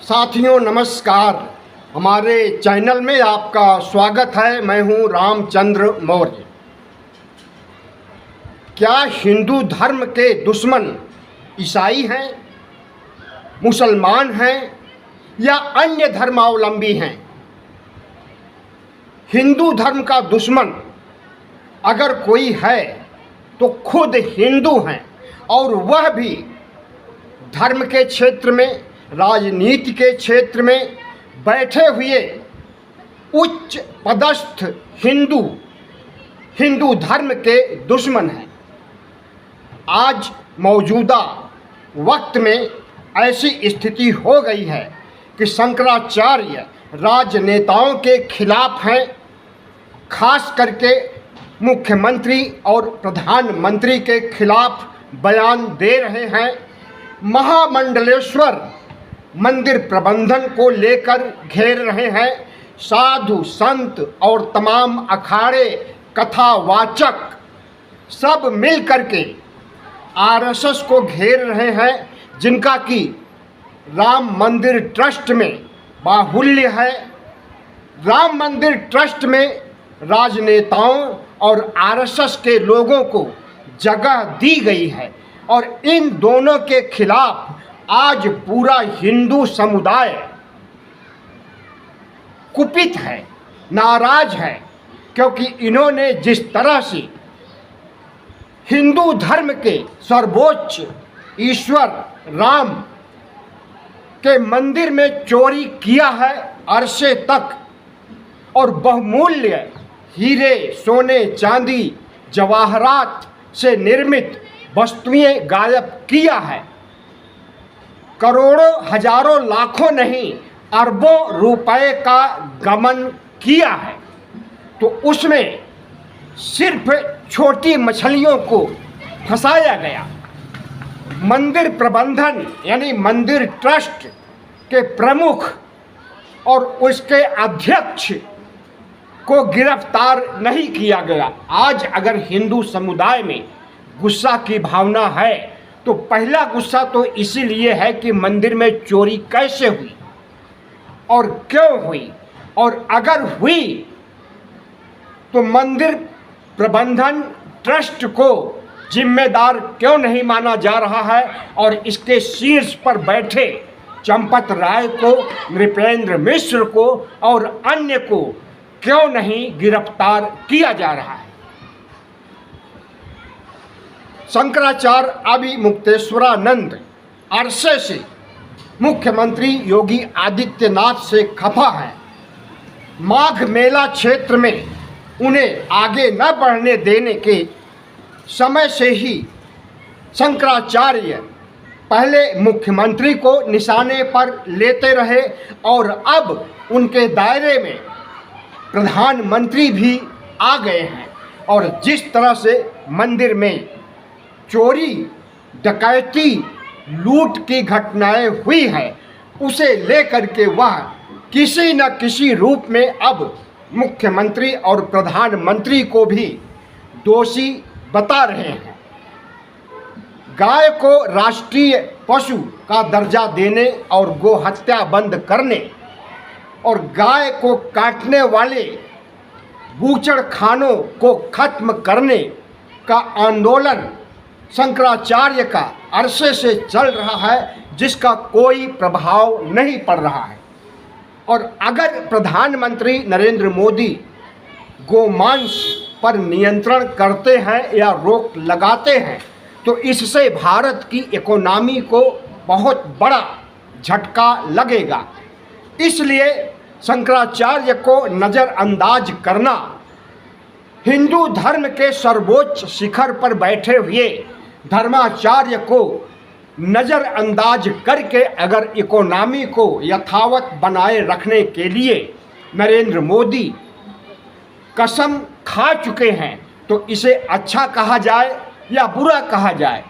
साथियों नमस्कार। हमारे चैनल में आपका स्वागत है। मैं हूं रामचंद्र मौर्य। क्या हिंदू धर्म के दुश्मन ईसाई हैं, मुसलमान हैं या अन्य धर्मावलंबी हैं? हिंदू धर्म का दुश्मन अगर कोई है तो खुद हिंदू हैं, और वह भी धर्म के क्षेत्र में, राजनीति के क्षेत्र में बैठे हुए उच्च पदस्थ हिंदू धर्म के दुश्मन हैं। आज मौजूदा वक्त में ऐसी स्थिति हो गई है कि शंकराचार्य राजनेताओं के खिलाफ हैं, खास करके मुख्यमंत्री और प्रधानमंत्री के खिलाफ बयान दे रहे हैं। महामंडलेश्वर मंदिर प्रबंधन को लेकर घेर रहे हैं। साधु संत और तमाम अखाड़े, कथावाचक सब मिल करके आरएसएस को घेर रहे हैं, जिनका कि राम मंदिर ट्रस्ट में बाहुल्य है। राम मंदिर ट्रस्ट में राजनेताओं और आरएसएस के लोगों को जगह दी गई है, और इन दोनों के खिलाफ आज पूरा हिंदू समुदाय कुपित है, नाराज है, क्योंकि इन्होंने जिस तरह से हिंदू धर्म के सर्वोच्च ईश्वर राम के मंदिर में चोरी किया है अरसे तक, और बहुमूल्य हीरे, सोने, चांदी, जवाहरात से निर्मित वस्तुएं गायब किया है, करोड़ों, हजारों, लाखों नहीं अरबों रुपए का गमन किया है, तो उसमें सिर्फ छोटी मछलियों को फंसाया गया। मंदिर प्रबंधन यानी मंदिर ट्रस्ट के प्रमुख और उसके अध्यक्ष को गिरफ्तार नहीं किया गया। आज अगर हिंदू समुदाय में गुस्सा की भावना है तो पहला गुस्सा तो इसीलिए है कि मंदिर में चोरी कैसे हुई और क्यों हुई, और अगर हुई तो मंदिर प्रबंधन ट्रस्ट को जिम्मेदार क्यों नहीं माना जा रहा है, और इसके शीर्ष पर बैठे चंपत राय को, नृपेंद्र मिश्र को और अन्य को क्यों नहीं गिरफ्तार किया जा रहा है। शंकराचार्य अभिमुक्तेश्वरानंद अरसे से मुख्यमंत्री योगी आदित्यनाथ से खफा है। माघ मेला क्षेत्र में उन्हें आगे न बढ़ने देने के समय से ही शंकराचार्य पहले मुख्यमंत्री को निशाने पर लेते रहे, और अब उनके दायरे में प्रधानमंत्री भी आ गए हैं। और जिस तरह से मंदिर में चोरी, डकैती, लूट की घटनाएं हुई है, उसे लेकर के वह किसी न किसी रूप में अब मुख्यमंत्री और प्रधानमंत्री को भी दोषी बता रहे हैं। गाय को राष्ट्रीय पशु का दर्जा देने और गो हत्या बंद करने और गाय को काटने वाले बूचड़खानों को खत्म करने का आंदोलन शंकराचार्य का अरसे से चल रहा है, जिसका कोई प्रभाव नहीं पड़ रहा है। और अगर प्रधानमंत्री नरेंद्र मोदी गोमांस पर नियंत्रण करते हैं या रोक लगाते हैं तो इससे भारत की इकोनॉमी को बहुत बड़ा झटका लगेगा। इसलिए शंकराचार्य को नज़रअंदाज करना, हिंदू धर्म के सर्वोच्च शिखर पर बैठे हुए धर्माचार्य को नज़रअंदाज करके अगर इकोनॉमी को यथावत बनाए रखने के लिए नरेंद्र मोदी कसम खा चुके हैं, तो इसे अच्छा कहा जाए या बुरा कहा जाए।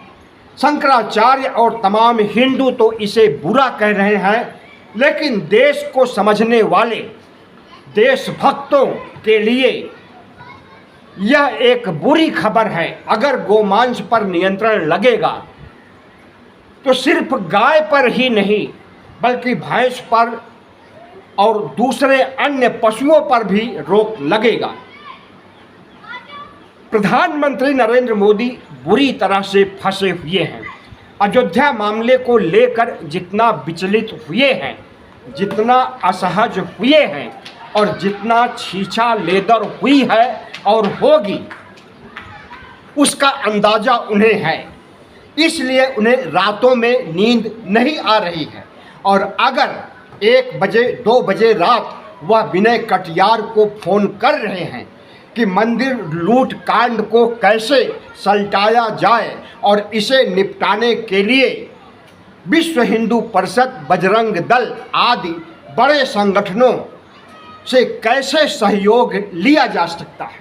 शंकराचार्य और तमाम हिंदू तो इसे बुरा कह रहे हैं, लेकिन देश को समझने वाले देशभक्तों के लिए यह एक बुरी खबर है। अगर गोमांस पर नियंत्रण लगेगा तो सिर्फ गाय पर ही नहीं, बल्कि भैंस पर और दूसरे अन्य पशुओं पर भी रोक लगेगा। प्रधानमंत्री नरेंद्र मोदी बुरी तरह से फंसे हुए हैं। अयोध्या मामले को लेकर जितना विचलित हुए हैं, जितना असहज हुए हैं और जितना छीछा लेदर हुई है और होगी, उसका अंदाज़ा उन्हें है। इसलिए उन्हें रातों में नींद नहीं आ रही है। और अगर 1 बजे 2 बजे रात वह विनय कटियार को फ़ोन कर रहे हैं कि मंदिर लूट कांड को कैसे सलटाया जाए और इसे निपटाने के लिए विश्व हिंदू परिषद, बजरंग दल आदि बड़े संगठनों से कैसे सहयोग लिया जा सकता है,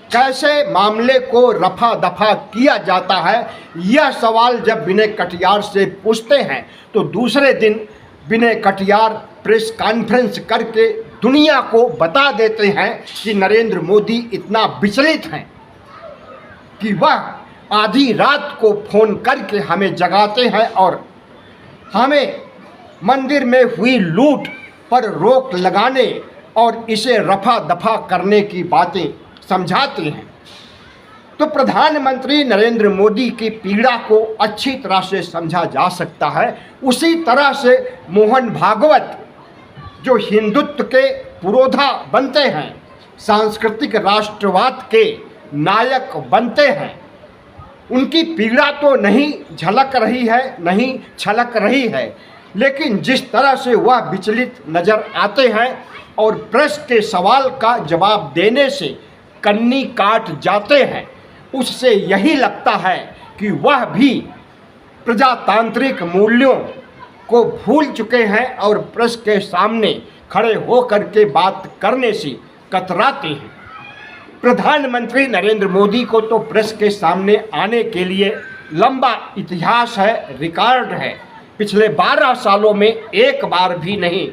कैसे मामले को रफा दफा किया जाता है, यह सवाल जब विनय कटियार से पूछते हैं तो दूसरे दिन विनय कटियार प्रेस कॉन्फ्रेंस करके दुनिया को बता देते हैं कि नरेंद्र मोदी इतना विचलित हैं कि वह आधी रात को फ़ोन करके हमें जगाते हैं और हमें मंदिर में हुई लूट पर रोक लगाने और इसे रफा दफा करने की बातें समझाते हैं। तो प्रधानमंत्री नरेंद्र मोदी की पीड़ा को अच्छी तरह से समझा जा सकता है। उसी तरह से मोहन भागवत जो हिंदुत्व के पुरोधा बनते हैं, सांस्कृतिक राष्ट्रवाद के नायक बनते हैं, उनकी पीड़ा तो नहीं झलक रही है, नहीं छलक रही है, लेकिन जिस तरह से वह विचलित नज़र आते हैं और प्रेस के सवाल का जवाब देने से कन्नी काट जाते हैं, उससे यही लगता है कि वह भी प्रजातांत्रिक मूल्यों को भूल चुके हैं और प्रेस के सामने खड़े होकर के बात करने से कतराते हैं। प्रधानमंत्री नरेंद्र मोदी को तो प्रेस के सामने आने के लिए लंबा इतिहास है, रिकॉर्ड है। पिछले 12 सालों में एक बार भी नहीं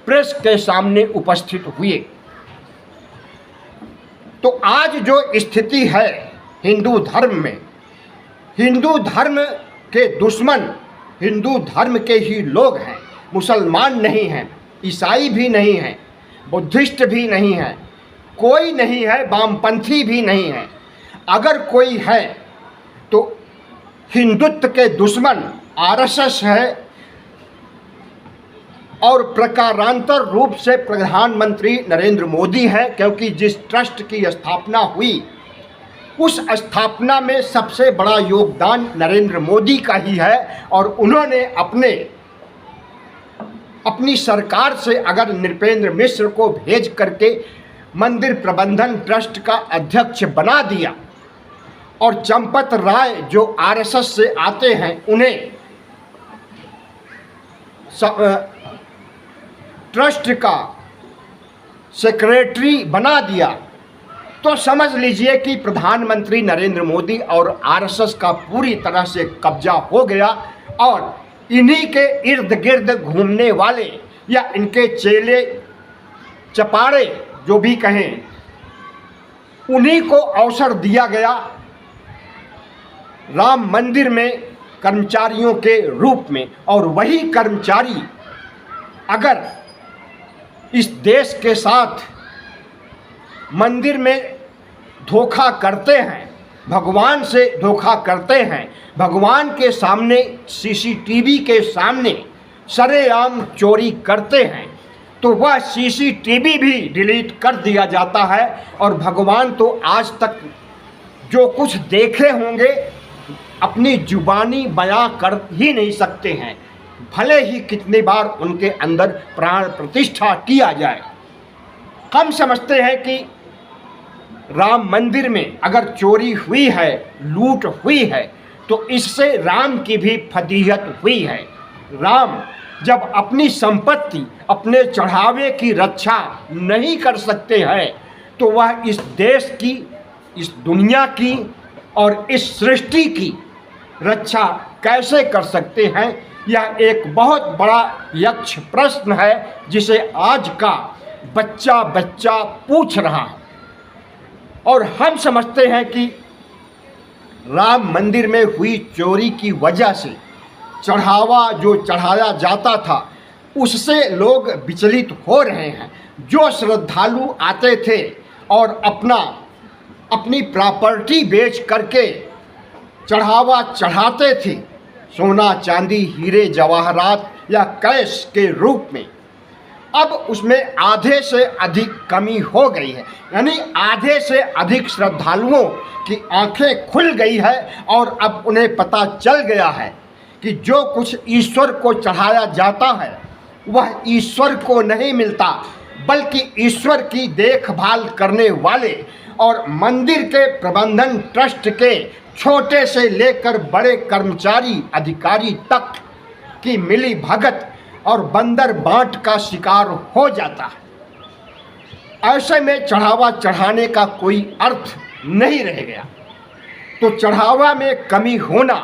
प्रेस के सामने उपस्थित हुए। तो आज जो स्थिति है हिंदू धर्म में, हिंदू धर्म के दुश्मन हिंदू धर्म के ही लोग हैं, मुसलमान नहीं हैं, ईसाई भी नहीं हैं, बुद्धिस्ट भी नहीं हैं, कोई नहीं है, वामपंथी भी नहीं है। अगर कोई है तो हिंदुत्व के दुश्मन आरएसएस है और प्रकारांतर रूप से प्रधानमंत्री नरेंद्र मोदी है, क्योंकि जिस ट्रस्ट की स्थापना हुई उस स्थापना में सबसे बड़ा योगदान नरेंद्र मोदी का ही है। और उन्होंने अपनी सरकार से अगर नृपेंद्र मिश्र को भेज करके मंदिर प्रबंधन ट्रस्ट का अध्यक्ष बना दिया और चंपत राय जो आरएसएस से आते हैं उन्हें ट्रस्ट का सेक्रेटरी बना दिया, तो समझ लीजिए कि प्रधानमंत्री नरेंद्र मोदी और आरएसएस का पूरी तरह से कब्जा हो गया। और इन्हीं के इर्द गिर्द घूमने वाले या इनके चेले चपाड़े जो भी कहें, उन्हीं को अवसर दिया गया राम मंदिर में कर्मचारियों के रूप में। और वही कर्मचारी अगर इस देश के साथ मंदिर में धोखा करते हैं, भगवान से धोखा करते हैं, भगवान के सामने सीसीटीवी के सामने सरेआम चोरी करते हैं, तो वह सीसीटीवी भी डिलीट कर दिया जाता है। और भगवान तो आज तक जो कुछ देखे होंगे अपनी जुबानी बयां कर ही नहीं सकते हैं, भले ही कितनी बार उनके अंदर प्राण प्रतिष्ठा किया जाए। हम समझते हैं कि राम मंदिर में अगर चोरी हुई है, लूट हुई है, तो इससे राम की भी फजीहत हुई है। राम जब अपनी संपत्ति, अपने चढ़ावे की रक्षा नहीं कर सकते हैं, तो वह इस देश की, इस दुनिया की और इस सृष्टि की रक्षा कैसे कर सकते हैं? यह एक बहुत बड़ा यक्ष प्रश्न है जिसे आज का बच्चा पूछ रहा है। और हम समझते हैं कि राम मंदिर में हुई चोरी की वजह से चढ़ावा जो चढ़ाया जाता था, उससे लोग विचलित हो रहे हैं। जो श्रद्धालु आते थे और अपनी प्रॉपर्टी बेच करके चढ़ावा चढ़ाते थे, सोना चांदी हीरे जवाहरात या कैश के रूप में, अब उसमें आधे से अधिक कमी हो गई है। यानी आधे से अधिक श्रद्धालुओं की आंखें खुल गई है और अब उन्हें पता चल गया है कि जो कुछ ईश्वर को चढ़ाया जाता है वह ईश्वर को नहीं मिलता, बल्कि ईश्वर की देखभाल करने वाले और मंदिर के प्रबंधन ट्रस्ट के छोटे से लेकर बड़े कर्मचारी अधिकारी तक की मिली भगत और बंदर बांट का शिकार हो जाता है। ऐसे में चढ़ावा चढ़ाने का कोई अर्थ नहीं रह गया। तो चढ़ावा में कमी होना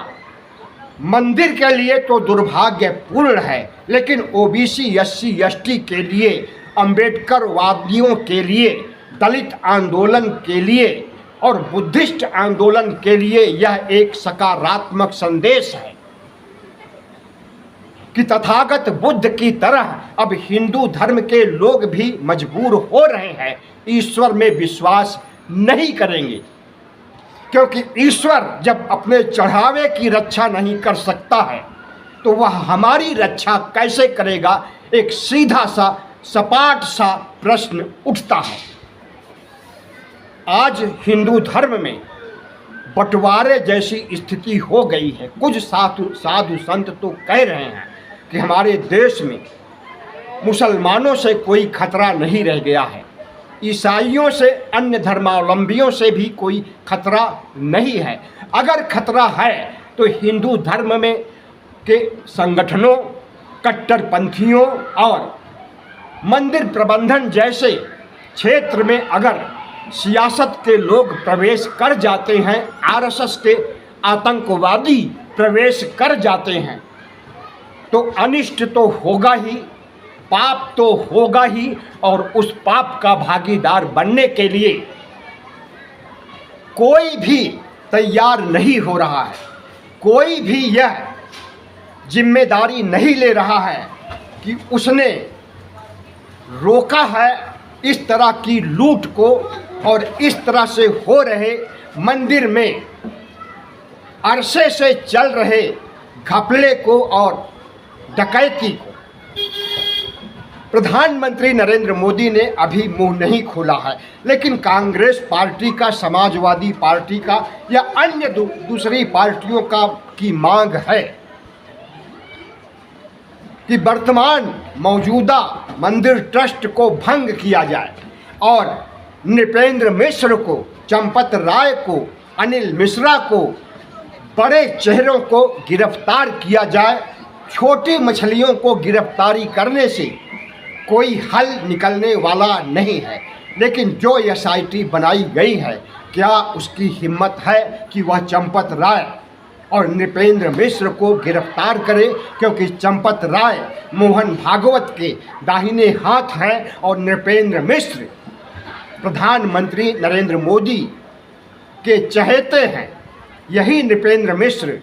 मंदिर के लिए तो दुर्भाग्यपूर्ण है, लेकिन ओबीसी SC ST के लिए, अंबेडकर वादियों के लिए, दलित आंदोलन के लिए और बुद्धिस्ट आंदोलन के लिए यह एक सकारात्मक संदेश है कि तथागत बुद्ध की तरह अब हिंदू धर्म के लोग भी मजबूर हो रहे हैं, ईश्वर में विश्वास नहीं करेंगे, क्योंकि ईश्वर जब अपने चढ़ावे की रक्षा नहीं कर सकता है तो वह हमारी रक्षा कैसे करेगा। एक सीधा सा सपाट सा प्रश्न उठता है। आज हिंदू धर्म में बंटवारे जैसी स्थिति हो गई है। कुछ साधु संत तो कह रहे हैं कि हमारे देश में मुसलमानों से कोई खतरा नहीं रह गया है, ईसाइयों से, अन्य धर्मावलंबियों से भी कोई खतरा नहीं है। अगर खतरा है तो हिंदू धर्म में के संगठनों, कट्टरपंथियों और मंदिर प्रबंधन जैसे क्षेत्र में अगर सियासत के लोग प्रवेश कर जाते हैं, RSS के आतंकवादी प्रवेश कर जाते हैं, तो अनिष्ट तो होगा ही, पाप तो होगा ही, और उस पाप का भागीदार बनने के लिए कोई भी तैयार नहीं हो रहा है। कोई भी यह जिम्मेदारी नहीं ले रहा है कि उसने रोका है इस तरह की लूट को और इस तरह से हो रहे मंदिर में अरसे से चल रहे घपले को और डकैती को। प्रधानमंत्री नरेंद्र मोदी ने अभी मुंह नहीं खोला है, लेकिन कांग्रेस पार्टी का, समाजवादी पार्टी का या अन्य दूसरी पार्टियों की मांग है कि वर्तमान मौजूदा मंदिर ट्रस्ट को भंग किया जाए और नृपेंद्र मिश्र को, चंपत राय को, अनिल मिश्रा को, बड़े चेहरों को गिरफ्तार किया जाए। छोटी मछलियों को गिरफ्तारी करने से कोई हल निकलने वाला नहीं है, लेकिन जो SIT बनाई गई है, क्या उसकी हिम्मत है कि वह चंपत राय और नृपेंद्र मिश्र को गिरफ्तार करे? क्योंकि चंपत राय मोहन भागवत के दाहिने हाथ हैं और नृपेंद्र मिश्र प्रधानमंत्री नरेंद्र मोदी के चहेते हैं। यही नृपेंद्र मिश्र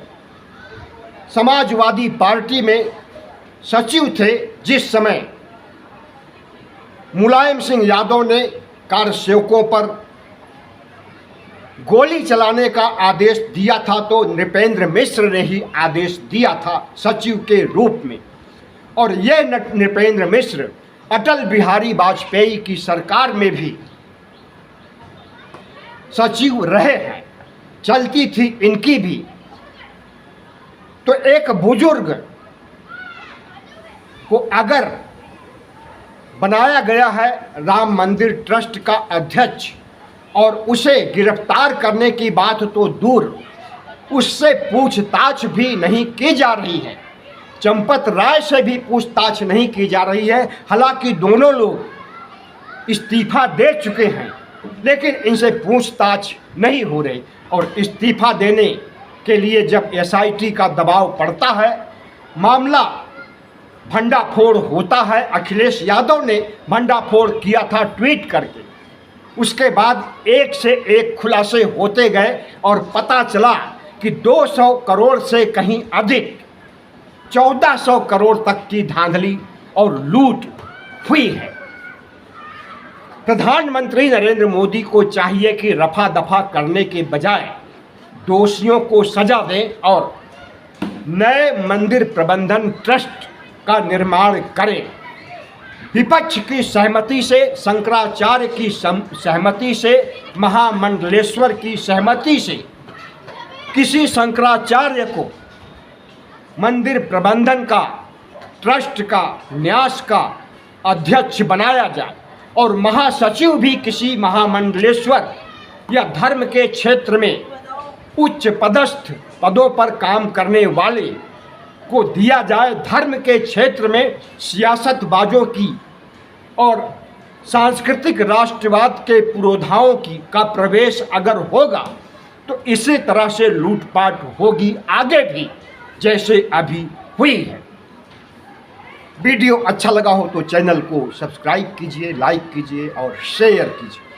समाजवादी पार्टी में सचिव थे जिस समय मुलायम सिंह यादव ने कार्यसेवकों पर गोली चलाने का आदेश दिया था, तो नृपेंद्र मिश्र ने ही आदेश दिया था सचिव के रूप में। और ये नृपेंद्र मिश्र अटल बिहारी वाजपेयी की सरकार में भी सचिव रहे हैं, चलती थी इनकी भी। तो एक बुजुर्ग को अगर बनाया गया है राम मंदिर ट्रस्ट का अध्यक्ष और उसे गिरफ्तार करने की बात तो दूर, उससे पूछताछ भी नहीं की जा रही है। चंपत राय से भी पूछताछ नहीं की जा रही है, हालांकि दोनों लोग इस्तीफा दे चुके हैं, लेकिन इनसे पूछताछ नहीं हो रही। और इस्तीफा देने के लिए जब SIT का दबाव पड़ता है, मामला भंडाफोड़ होता है। अखिलेश यादव ने भंडाफोड़ किया था ट्वीट करके, उसके बाद एक से एक खुलासे होते गए और पता चला कि 200 करोड़ से कहीं अधिक 1400 करोड़ तक की धांधली और लूट हुई है। प्रधानमंत्री नरेंद्र मोदी को चाहिए कि रफा दफा करने के बजाय दोषियों को सजा दें और नए मंदिर प्रबंधन ट्रस्ट का निर्माण करें। विपक्ष की सहमति से, शंकराचार्य की सहमति से, महामंडलेश्वर की सहमति से किसी शंकराचार्य को मंदिर प्रबंधन का, ट्रस्ट का, न्यास का अध्यक्ष बनाया जाए और महासचिव भी किसी महामंडलेश्वर या धर्म के क्षेत्र में उच्च पदस्थ पदों पर काम करने वाले को दिया जाए। धर्म के क्षेत्र में सियासतबाजों की और सांस्कृतिक राष्ट्रवाद के पुरोधाओं का प्रवेश अगर होगा तो इसी तरह से लूटपाट होगी आगे भी, जैसे अभी हुई है। वीडियो अच्छा लगा हो तो चैनल को सब्सक्राइब कीजिए, लाइक कीजिए और शेयर कीजिए।